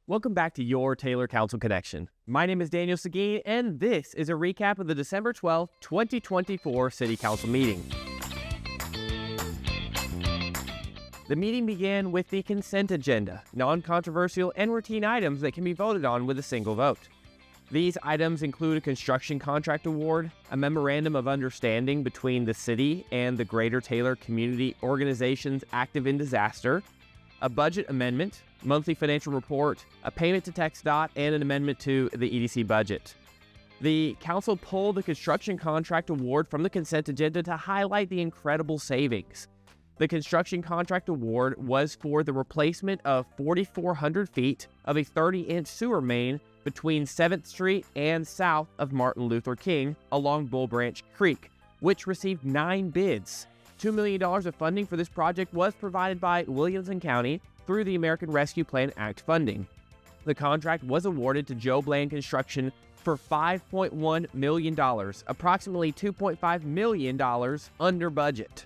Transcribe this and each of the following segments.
Welcome back to your Taylor Council Connection. My name is Daniel Seguin, and this is a recap of the December 12, 2024 City Council meeting. The meeting began with the consent agenda, non-controversial and routine items that can be voted on with a single vote. These items include a construction contract award, a memorandum of understanding between the city and the Greater Taylor Community Organizations Active in Disaster, a budget amendment, monthly financial report, a payment to TxDOT, and an amendment to the EDC budget. The council pulled the construction contract award from the consent agenda to highlight the incredible savings. The construction contract award was for the replacement of 4,400 feet of a 30-inch sewer main between 7th Street and south of Martin Luther King along Bull Branch Creek, which received 9 bids. $2 million of funding for this project was provided by Williamson County through the American Rescue Plan Act funding. The contract was awarded to Joe Bland Construction for $5.1 million, approximately $2.5 million under budget.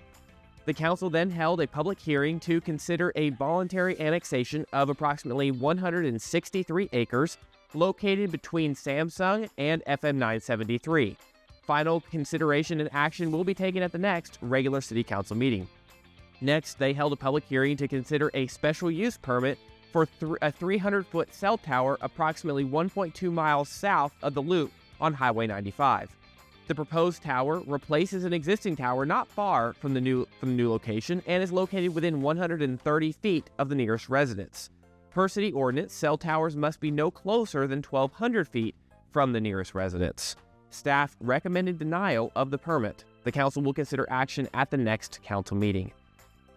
The council then held a public hearing to consider a voluntary annexation of approximately 163 acres located between Samsung and FM 973. Final consideration and action will be taken at the next regular city council meeting. Next, they held a public hearing to consider a special use permit for a 300-foot cell tower approximately 1.2 miles south of the loop on Highway 95. The proposed tower replaces an existing tower not far from the new location and is located within 130 feet of the nearest residence. Per city ordinance, cell towers must be no closer than 1,200 feet from the nearest residence. Staff recommended denial of the permit. The council will consider action at the next council meeting.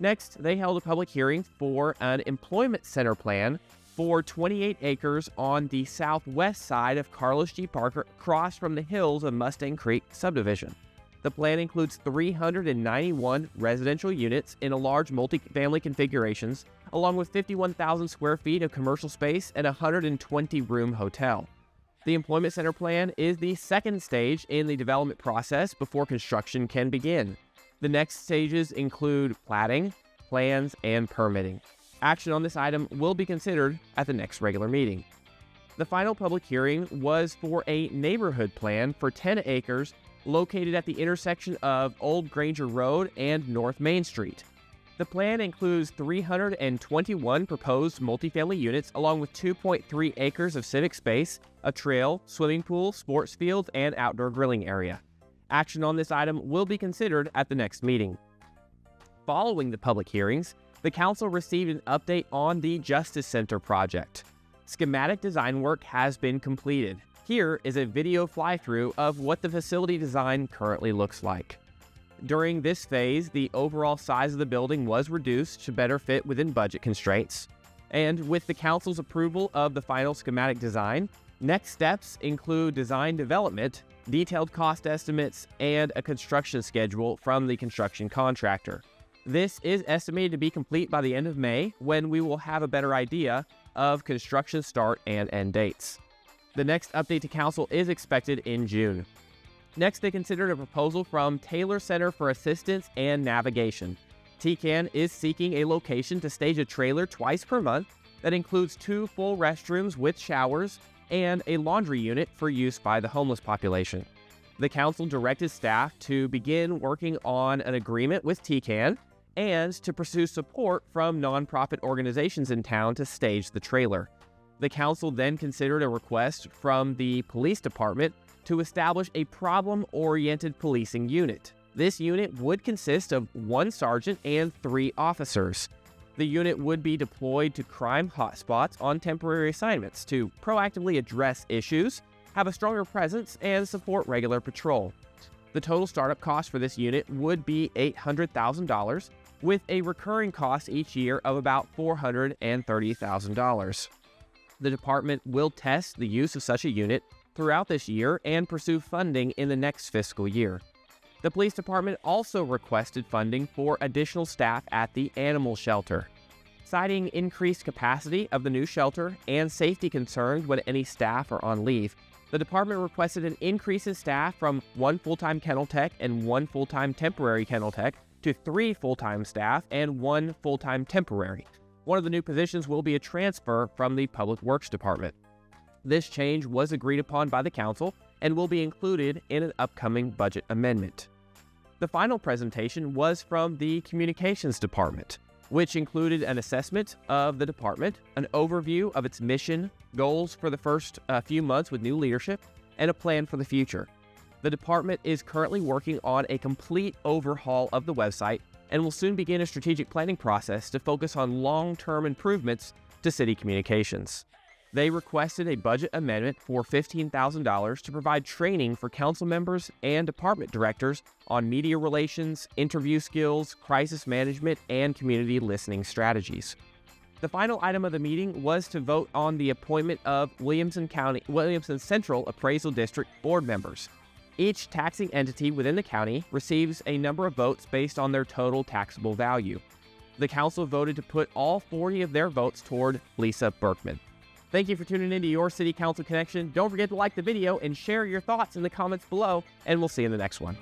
Next, they held a public hearing for an employment center plan for 28 acres on the southwest side of Carlos G. Parker, across from the hills of Mustang Creek subdivision. The plan includes 391 residential units in a large multifamily configurations, along with 51,000 square feet of commercial space and a 120-room hotel. The employment center plan is the second stage in the development process before construction can begin. The next stages include platting, plans, and permitting. Action on this item will be considered at the next regular meeting. The final public hearing was for a neighborhood plan for 10 acres located at the intersection of Old Granger Road and North Main Street. The plan includes 321 proposed multifamily units along with 2.3 acres of civic space, a trail, swimming pool, sports fields, and outdoor grilling area. Action on this item will be considered at the next meeting. Following the public hearings, the council received an update on the Justice Center project. Schematic design work has been completed. Here is a video fly-through of what the facility design currently looks like. During this phase, the overall size of the building was reduced to better fit within budget constraints. And with the council's approval of the final schematic design, next steps include design development, detailed cost estimates, and a construction schedule from the construction contractor. This is estimated to be complete by the end of May, when we will have a better idea of construction start and end dates. The next update to council is expected in June. Next, they considered a proposal from Taylor Center for Assistance and Navigation. TCAN is seeking a location to stage a trailer twice per month that includes 2 full restrooms with showers and a laundry unit for use by the homeless population. The council directed staff to begin working on an agreement with TCAN and to pursue support from nonprofit organizations in town to stage the trailer. The council then considered a request from the police department to establish a problem-oriented policing unit. This unit would consist of 1 sergeant and 3 officers. The unit would be deployed to crime hotspots on temporary assignments to proactively address issues, have a stronger presence, and support regular patrol. The total startup cost for this unit would be $800,000, with a recurring cost each year of about $430,000. The department will test the use of such a unit throughout this year and pursue funding in the next fiscal year. The police department also requested funding for additional staff at the animal shelter. Citing increased capacity of the new shelter and safety concerns when any staff are on leave, the department requested an increase in staff from 1 full-time kennel tech and 1 full-time temporary kennel tech to 3 full-time staff and 1 full-time temporary. One of the new positions will be a transfer from the Public Works Department. This change was agreed upon by the Council and will be included in an upcoming budget amendment. The final presentation was from the Communications Department, which included an assessment of the department, an overview of its mission, goals for the first few months with new leadership, and a plan for the future. The department is currently working on a complete overhaul of the website and will soon begin a strategic planning process to focus on long-term improvements to city communications. They requested a budget amendment for $15,000 to provide training for council members and department directors on media relations, interview skills, crisis management, and community listening strategies. The final item of the meeting was to vote on the appointment of Williamson Central Appraisal District board members. Each taxing entity within the county receives a number of votes based on their total taxable value. The council voted to put all 40 of their votes toward Lisa Berkman. Thank you for tuning into your City Council Connection. Don't forget to like the video and share your thoughts in the comments below, and we'll see you in the next one.